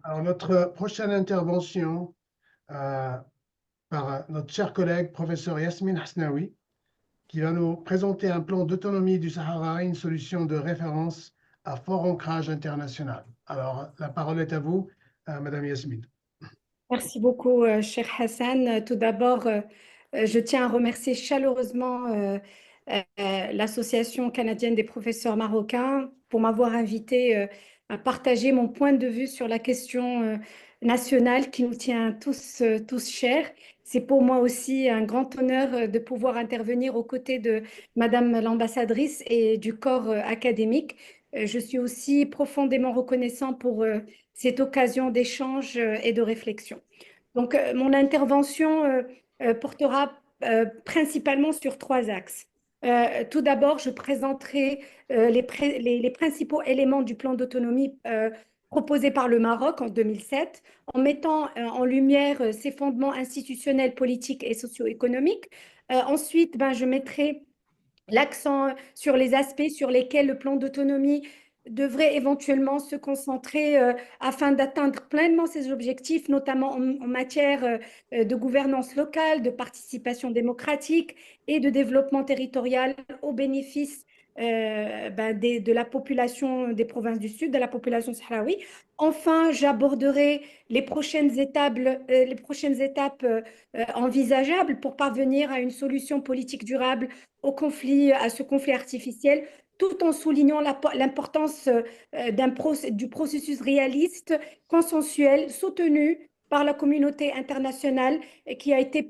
Alors, notre prochaine intervention par notre cher collègue, professeur Yasmine Hasnaoui, qui va nous présenter un plan d'autonomie du Sahara, une solution de référence à fort ancrage international. Alors, la parole est à vous, Madame Yasmine. Merci beaucoup, cher Hassan. Tout d'abord, je tiens à remercier chaleureusement l'Association canadienne des professeurs marocains pour m'avoir invité à partager mon point de vue sur la question nationale qui nous tient tous chers. C'est pour moi aussi un grand honneur de pouvoir intervenir aux côtés de Madame l'ambassadrice et du corps académique. Je suis aussi profondément reconnaissant pour cette occasion d'échange et de réflexion. Donc, mon intervention portera principalement sur trois axes. Tout d'abord, je présenterai les principaux éléments du plan d'autonomie proposé par le Maroc en 2007, en mettant en lumière ses fondements institutionnels, politiques et socio-économiques. Ensuite, je mettrai l'accent sur les aspects sur lesquels le plan d'autonomie devrait éventuellement se concentrer afin d'atteindre pleinement ses objectifs, notamment en matière de gouvernance locale, de participation démocratique et de développement territorial au bénéfice de la population des provinces du Sud, de la population sahraoui. Enfin, j'aborderai les prochaines étapes envisageables pour parvenir à une solution politique durable à ce conflit artificiel, tout en soulignant l'importance du processus réaliste, consensuel, soutenu par la communauté internationale et qui a été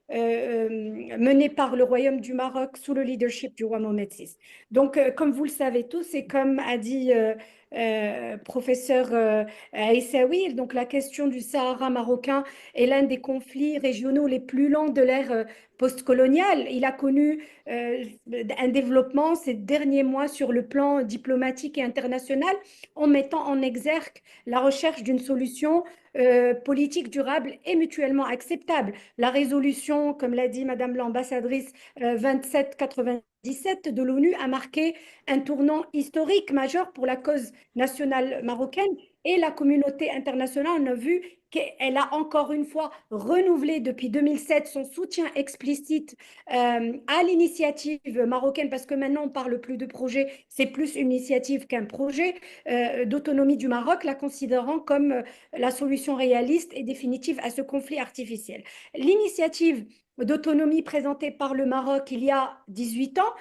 mené par le Royaume du Maroc sous le leadership du roi Mohamed VI. Donc, comme vous le savez tous, et comme a dit professeur Aïssaoui, donc la question du Sahara marocain est l'un des conflits régionaux les plus longs de l'ère postcoloniale. Il a connu un développement ces derniers mois sur le plan diplomatique et international en mettant en exergue la recherche d'une solution politique durable et mutuellement acceptable. La résolution, comme l'a dit Madame l'ambassadrice 2797 de l'ONU, a marqué un tournant historique majeur pour la cause nationale marocaine et la communauté internationale a vu qu'elle a encore une fois renouvelé depuis 2007 son soutien explicite à l'initiative marocaine, parce que maintenant on parle plus de projet, c'est plus une initiative qu'un projet d'autonomie du Maroc, la considérant comme la solution réaliste et définitive à ce conflit artificiel. L'initiative d'autonomie présentée par le Maroc il y a 18 ans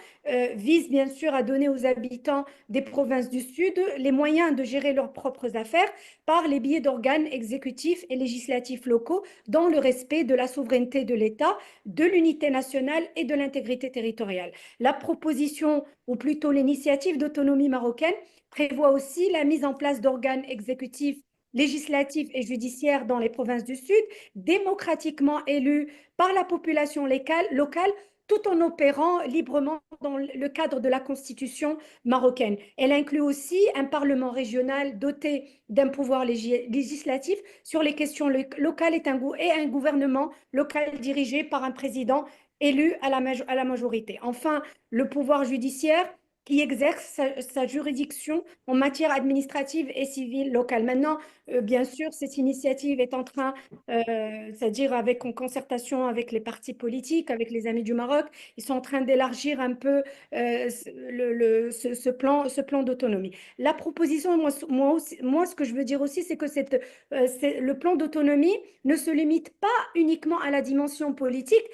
vise bien sûr à donner aux habitants des provinces du Sud les moyens de gérer leurs propres affaires par les biais d'organes exécutifs et législatifs locaux dans le respect de la souveraineté de l'État, de l'unité nationale et de l'intégrité territoriale. La proposition, ou plutôt l'initiative d'autonomie marocaine, prévoit aussi la mise en place d'organes exécutifs législatifs et judiciaires dans les provinces du Sud, démocratiquement élus par la population locale, tout en opérant librement dans le cadre de la Constitution marocaine. Elle inclut aussi un Parlement régional doté d'un pouvoir législatif sur les questions locales et un gouvernement local dirigé par un président élu à la majorité. Enfin, le pouvoir judiciaire qui exerce sa juridiction en matière administrative et civile locale. Maintenant, bien sûr, cette initiative est en train, c'est-à-dire en concertation avec les partis politiques, avec les Amis du Maroc, ils sont en train d'élargir un peu ce plan d'autonomie. La proposition, moi, ce que je veux dire aussi, c'est que le plan d'autonomie ne se limite pas uniquement à la dimension politique,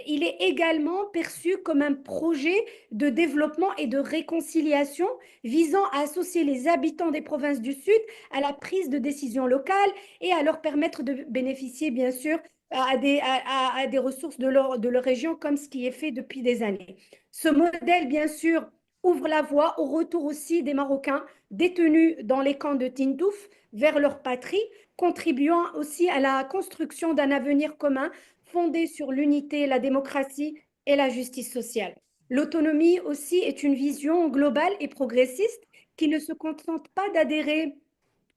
il est également perçu comme un projet de développement et de réconciliation visant à associer les habitants des provinces du Sud à la prise de décision locale et à leur permettre de bénéficier, bien sûr, à des ressources de leur région, comme ce qui est fait depuis des années. Ce modèle, bien sûr, ouvre la voie au retour aussi des Marocains détenus dans les camps de Tindouf vers leur patrie, contribuant aussi à la construction d'un avenir commun fondé sur l'unité, la démocratie et la justice sociale. L'autonomie aussi est une vision globale et progressiste qui ne se contente pas d'adhérer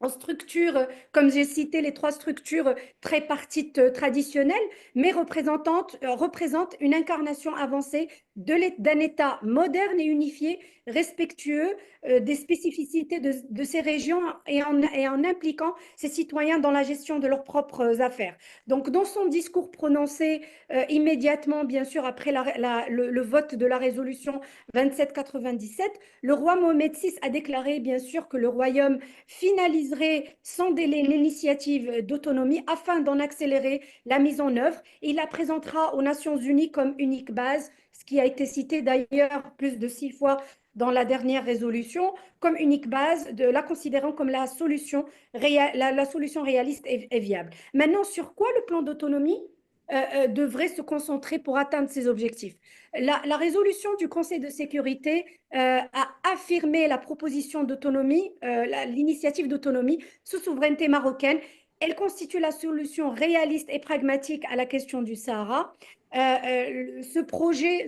en structure, comme j'ai cité les trois structures tripartites traditionnelles, mais représente une incarnation avancée d'un État moderne et unifié, respectueux des spécificités de ces régions et en impliquant ses citoyens dans la gestion de leurs propres affaires. Donc, dans son discours prononcé immédiatement, bien sûr, après le vote de la résolution 2797, le roi Mohamed VI a déclaré, bien sûr, que le royaume finaliserait sans délai l'initiative d'autonomie afin d'en accélérer la mise en œuvre. Il la présentera aux Nations Unies comme unique base, ce qui a été cité d'ailleurs plus de 6 fois dans la dernière résolution, comme unique base, la considérant comme la solution réaliste et viable. Maintenant, sur quoi le plan d'autonomie devrait se concentrer pour atteindre ces objectifs? La résolution du Conseil de sécurité a affirmé la proposition d'autonomie, l'initiative d'autonomie sous souveraineté marocaine. Elle constitue la solution réaliste et pragmatique à la question du Sahara. Ce projet,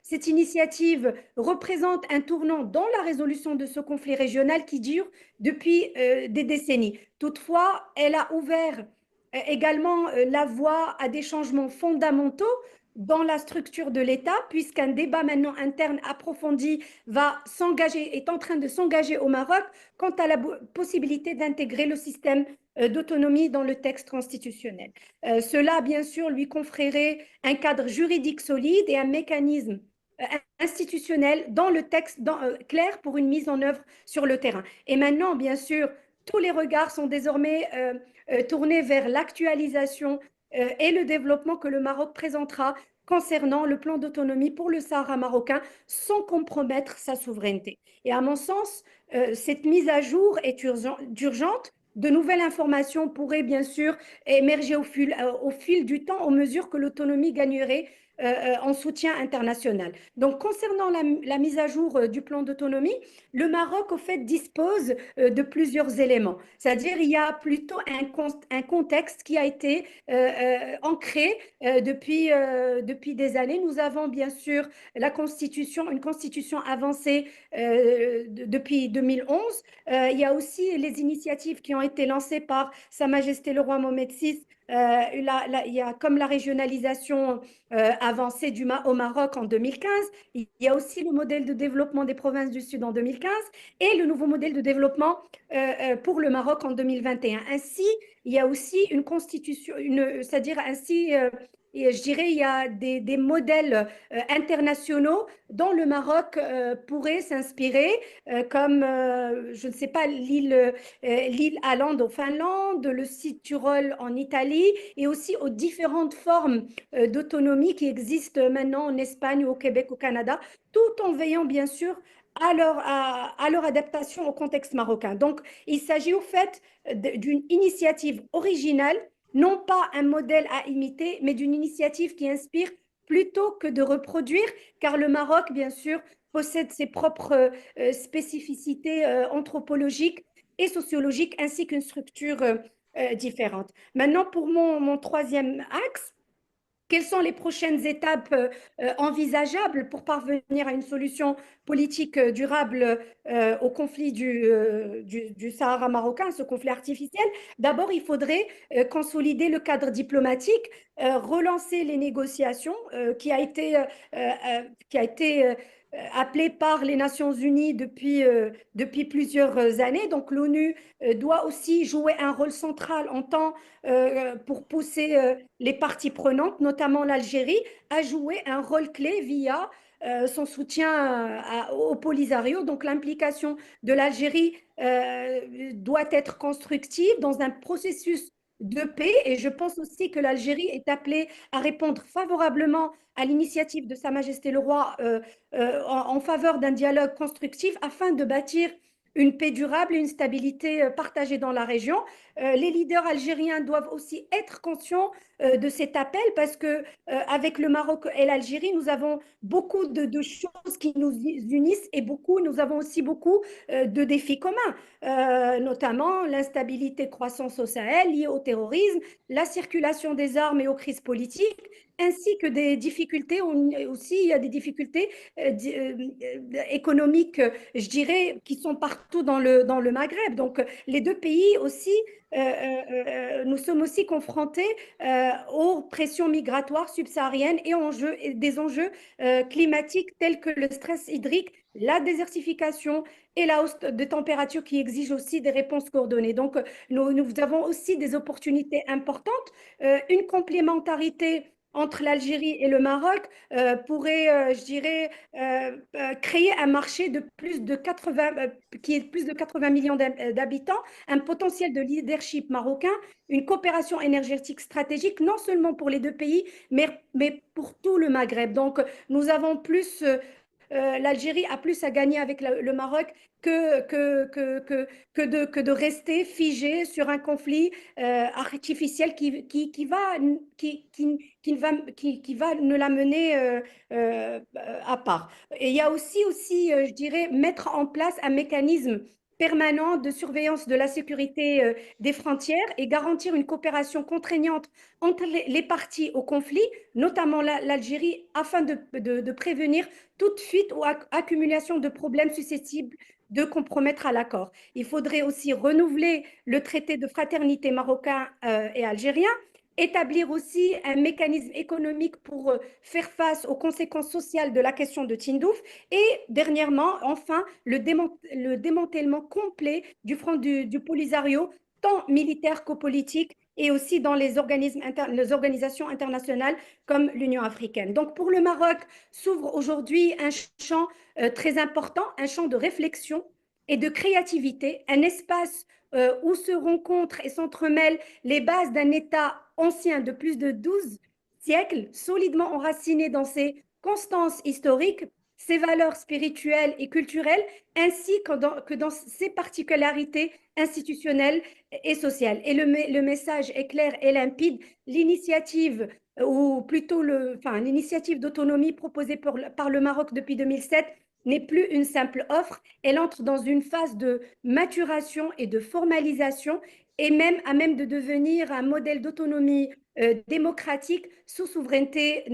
cette initiative représente un tournant dans la résolution de ce conflit régional qui dure depuis des décennies. Toutefois, elle a ouvert également la voie à des changements fondamentaux dans la structure de l'État, puisqu'un débat maintenant interne approfondi est en train de s'engager au Maroc quant à la possibilité d'intégrer le système d'autonomie dans le texte constitutionnel. Cela, bien sûr, lui conférerait un cadre juridique solide et un mécanisme institutionnel dans le texte clair pour une mise en œuvre sur le terrain. Et maintenant, bien sûr, tous les regards sont désormais tournés vers l'actualisation et le développement que le Maroc présentera concernant le plan d'autonomie pour le Sahara marocain sans compromettre sa souveraineté. Et à mon sens, cette mise à jour est urgente. De nouvelles informations pourraient bien sûr émerger au fil du temps, aux mesures que l'autonomie gagnerait en soutien international. Donc, concernant la mise à jour du plan d'autonomie, le Maroc, au fait, dispose de plusieurs éléments. C'est-à-dire, il y a plutôt un contexte qui a été ancré depuis des années. Nous avons bien sûr une constitution avancée depuis 2011. Il y a aussi les initiatives qui ont été lancées par Sa Majesté le roi Mohamed VI. Il y a comme la régionalisation avancée au Maroc en 2015. Il y a aussi le modèle de développement des provinces du Sud en 2015 et le nouveau modèle de développement pour le Maroc en 2021. Ainsi, il y a aussi une constitution, c'est-à-dire ainsi, et je dirais, il y a des modèles internationaux dont le Maroc pourrait s'inspirer, comme, je ne sais pas, l'île Åland au Finlande, le site Tyrol en Italie, et aussi aux différentes formes d'autonomie qui existent maintenant en Espagne, au Québec, au Canada, tout en veillant bien sûr à leur adaptation au contexte marocain. Donc, il s'agit au fait d'une initiative originale, non pas un modèle à imiter, mais d'une initiative qui inspire plutôt que de reproduire, car le Maroc, bien sûr, possède ses propres spécificités anthropologiques et sociologiques, ainsi qu'une structure différente. Maintenant, pour mon troisième axe, quelles sont les prochaines étapes envisageables pour parvenir à une solution politique durable au conflit du Sahara marocain, ce conflit artificiel? D'abord, il faudrait consolider le cadre diplomatique, relancer les négociations qui a été appelé par les Nations Unies depuis plusieurs années. Donc, l'ONU doit aussi jouer un rôle central pour pousser les parties prenantes, notamment l'Algérie, à jouer un rôle clé via son soutien au Polisario. Donc l'implication de l'Algérie doit être constructive dans un processus de paix et je pense aussi que l'Algérie est appelée à répondre favorablement à l'initiative de Sa Majesté le Roi en faveur d'un dialogue constructif afin de bâtir une paix durable et une stabilité partagée dans la région. Les leaders algériens doivent aussi être conscients de cet appel parce que avec le Maroc et l'Algérie, nous avons beaucoup de choses qui nous unissent et nous avons aussi beaucoup de défis communs, notamment l'instabilité croissance au Sahel liée au terrorisme, la circulation des armes et aux crises politiques, ainsi que des difficultés aussi, il y a des difficultés économiques, je dirais, qui sont partout dans le Maghreb. Donc, les deux pays aussi, nous sommes aussi confrontés aux pressions migratoires subsahariennes et des enjeux climatiques tels que le stress hydrique, la désertification et la hausse de température qui exigent aussi des réponses coordonnées. Donc, nous avons aussi des opportunités importantes, une complémentarité entre l'Algérie et le Maroc pourrait, je dirais, créer un marché de plus de 80, qui est plus de 80 millions d'habitants, un potentiel de leadership marocain, une coopération énergétique stratégique, non seulement pour les deux pays, mais pour tout le Maghreb. Donc, nous avons plus l'Algérie a plus à gagner avec le Maroc que de rester figé sur un conflit artificiel qui va nous l'amener à part. Et il y a aussi je dirais, mettre en place un mécanisme permanent de surveillance de la sécurité des frontières et garantir une coopération contraignante entre les parties au conflit, notamment l'Algérie, afin de prévenir toute fuite ou accumulation de problèmes susceptibles de compromettre à l'accord. Il faudrait aussi renouveler le traité de fraternité marocain et algérien, établir aussi un mécanisme économique pour faire face aux conséquences sociales de la question de Tindouf et dernièrement, enfin, le démantèlement complet du front du Polisario, tant militaire qu'au politique et aussi dans les organisations internationales comme l'Union africaine. Donc pour le Maroc, s'ouvre aujourd'hui un champ très important, un champ de réflexion et de créativité, un espace où se rencontrent et s'entremêlent les bases d'un État ancien de plus de 12 siècles, solidement enraciné dans ses constances historiques, ses valeurs spirituelles et culturelles, ainsi que dans ses particularités institutionnelles et sociales. Et le message est clair et limpide. L'initiative ou plutôt l'initiative d'autonomie proposée par le Maroc depuis 2007 n'est plus une simple offre, elle entre dans une phase de maturation et de formalisation et même à même de devenir un modèle d'autonomie démocratique sous souveraineté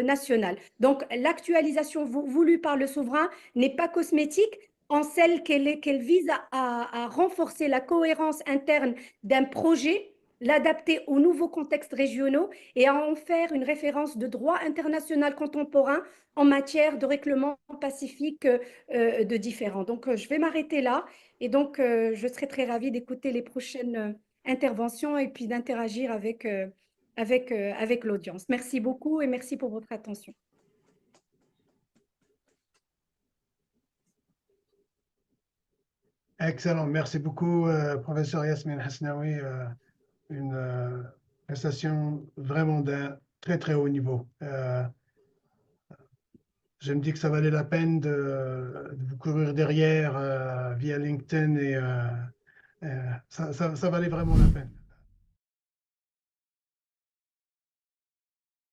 nationale. Donc l'actualisation voulue par le souverain n'est pas cosmétique en celle qu'elle vise à renforcer la cohérence interne d'un projet, l'adapter aux nouveaux contextes régionaux et à en faire une référence de droit international contemporain en matière de règlement pacifique de différends. Donc, je vais m'arrêter là et donc je serai très ravie d'écouter les prochaines interventions et puis d'interagir avec l'audience. Merci beaucoup et merci pour votre attention. Excellent. Merci beaucoup, professeur Yasmine Hasnaoui. Une prestation vraiment d'un très, très haut niveau. Je me dis que ça valait la peine de vous courir derrière via LinkedIn et ça valait vraiment la peine.